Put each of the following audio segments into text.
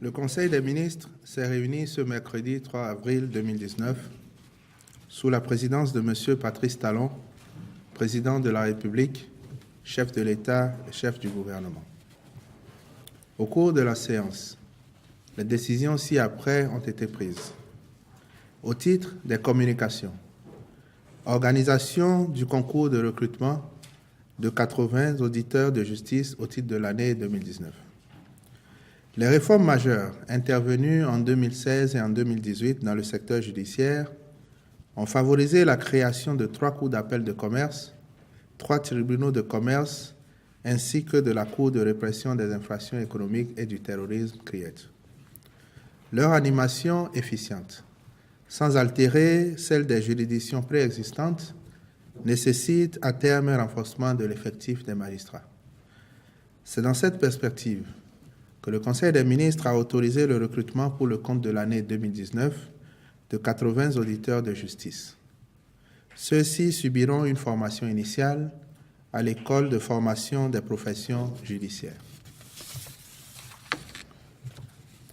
Le Conseil des ministres s'est réuni ce mercredi 3 avril 2019 sous la présidence de M. Patrice Talon, président de la République, chef de l'État et chef du gouvernement. Au cours de la séance, les décisions ci-après ont été prises. Au titre des communications, organisation du concours de recrutement de 80 auditeurs de justice au titre de l'année 2019. Les réformes majeures intervenues en 2016 et en 2018 dans le secteur judiciaire ont favorisé la création de 3 cours d'appel de commerce, 3 tribunaux de commerce, ainsi que de la Cour de répression des infractions économiques et du terrorisme, CRIET. Leur animation efficiente, sans altérer celle des juridictions préexistantes, nécessite à terme un renforcement de l'effectif des magistrats. C'est dans cette perspective que le Conseil des ministres a autorisé le recrutement pour le compte de l'année 2019 de 80 auditeurs de justice. Ceux-ci subiront une formation initiale à l'école de formation des professions judiciaires.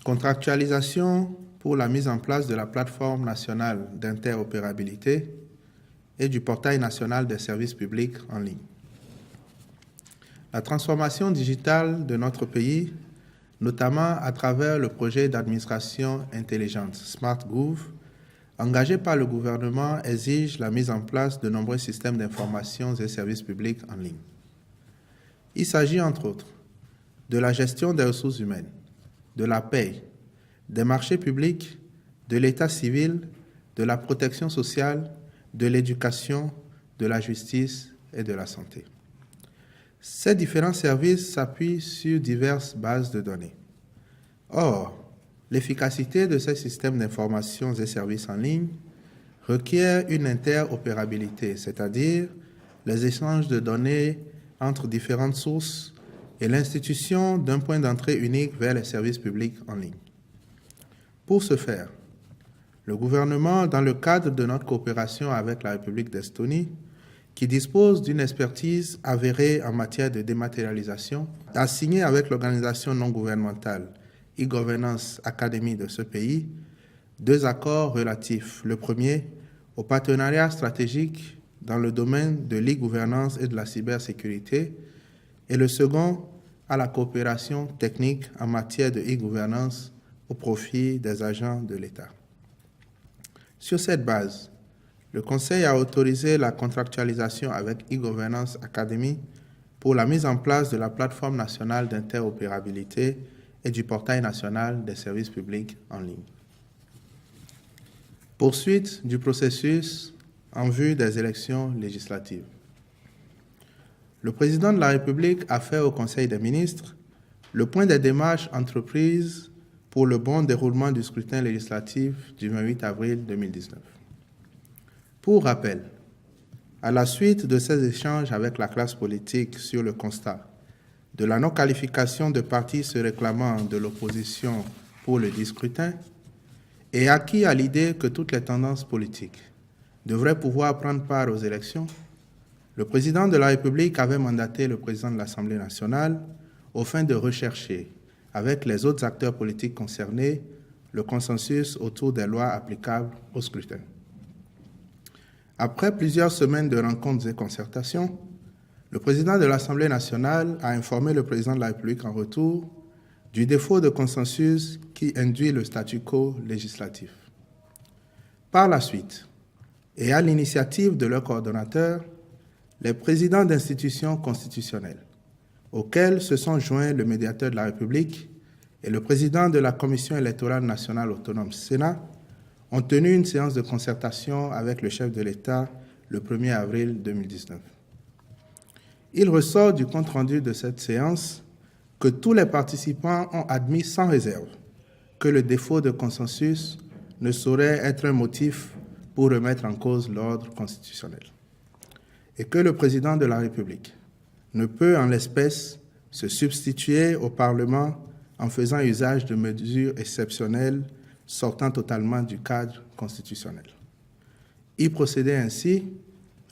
Contractualisation pour la mise en place de la plateforme nationale d'interopérabilité et du portail national des services publics en ligne. La transformation digitale de notre pays, notamment à travers le projet d'administration intelligente SmartGouv, engagé par le gouvernement, exige la mise en place de nombreux systèmes d'information et services publics en ligne. Il s'agit entre autres de la gestion des ressources humaines, de la paie, des marchés publics, de l'état civil, de la protection sociale, de l'éducation, de la justice et de la santé. Ces différents services s'appuient sur diverses bases de données. Or, l'efficacité de ces systèmes d'information et services en ligne requiert une interopérabilité, c'est-à-dire les échanges de données entre différentes sources et l'institution d'un point d'entrée unique vers les services publics en ligne. Pour ce faire, le gouvernement, dans le cadre de notre coopération avec la République d'Estonie, qui dispose d'une expertise avérée en matière de dématérialisation, a signé avec l'organisation non gouvernementale e-Governance Academy de ce pays 2 accords relatifs. Le premier au partenariat stratégique dans le domaine de l'e-gouvernance et de la cybersécurité et le second à la coopération technique en matière de e-gouvernance au profit des agents de l'État. Sur cette base, le Conseil a autorisé la contractualisation avec e-Governance Academy pour la mise en place de la plateforme nationale d'interopérabilité et du portail national des services publics en ligne. Poursuite du processus en vue des élections législatives. Le président de la République a fait au Conseil des ministres le point des démarches entreprises pour le bon déroulement du scrutin législatif du 28 avril 2019. Pour rappel, à la suite de ces échanges avec la classe politique sur le constat de la non-qualification de partis se réclamant de l'opposition pour le scrutin et acquis à l'idée que toutes les tendances politiques devraient pouvoir prendre part aux élections, le président de la République avait mandaté le président de l'Assemblée nationale aux fins de rechercher, avec les autres acteurs politiques concernés, le consensus autour des lois applicables au scrutin. Après plusieurs semaines de rencontres et concertations, le président de l'Assemblée nationale a informé le président de la République en retour du défaut de consensus qui induit le statu quo législatif. Par la suite, et à l'initiative de leur coordonnateur, les présidents d'institutions constitutionnelles, auxquels se sont joints le médiateur de la République et le président de la Commission électorale nationale autonome Sénat, ont tenu une séance de concertation avec le chef de l'État le 1er avril 2019. Il ressort du compte-rendu de cette séance que tous les participants ont admis sans réserve que le défaut de consensus ne saurait être un motif pour remettre en cause l'ordre constitutionnel et que le président de la République ne peut en l'espèce se substituer au Parlement en faisant usage de mesures exceptionnelles sortant totalement du cadre constitutionnel. Y procéder ainsi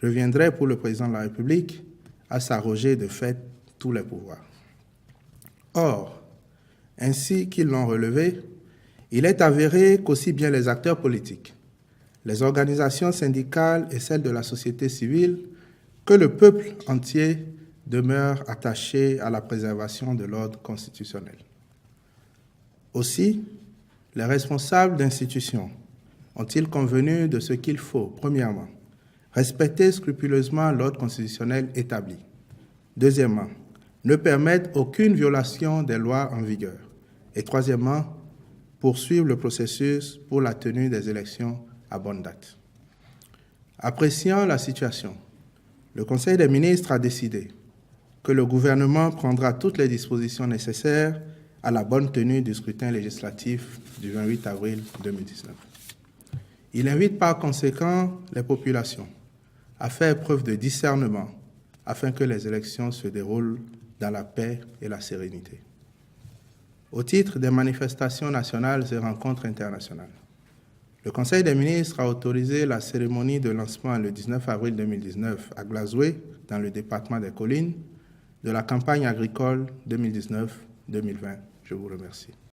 reviendrait pour le président de la République à s'arroger de fait tous les pouvoirs. Or, ainsi qu'ils l'ont relevé, il est avéré qu'aussi bien les acteurs politiques, les organisations syndicales et celles de la société civile que le peuple entier demeurent attachés à la préservation de l'ordre constitutionnel. Aussi, les responsables d'institutions ont-ils convenu de ce qu'il faut, premièrement, respecter scrupuleusement l'ordre constitutionnel établi. Deuxièmement, ne permettre aucune violation des lois en vigueur. Et troisièmement, poursuivre le processus pour la tenue des élections à bonne date. Appréciant la situation, le Conseil des ministres a décidé que le gouvernement prendra toutes les dispositions nécessaires à la bonne tenue du scrutin législatif du 28 avril 2019. Il invite par conséquent les populations à faire preuve de discernement afin que les élections se déroulent dans la paix et la sérénité. Au titre des manifestations nationales et rencontres internationales, le Conseil des ministres a autorisé la cérémonie de lancement le 19 avril 2019 à Glazoué, dans le département des Collines, de la campagne agricole 2019-2020. Je vous remercie.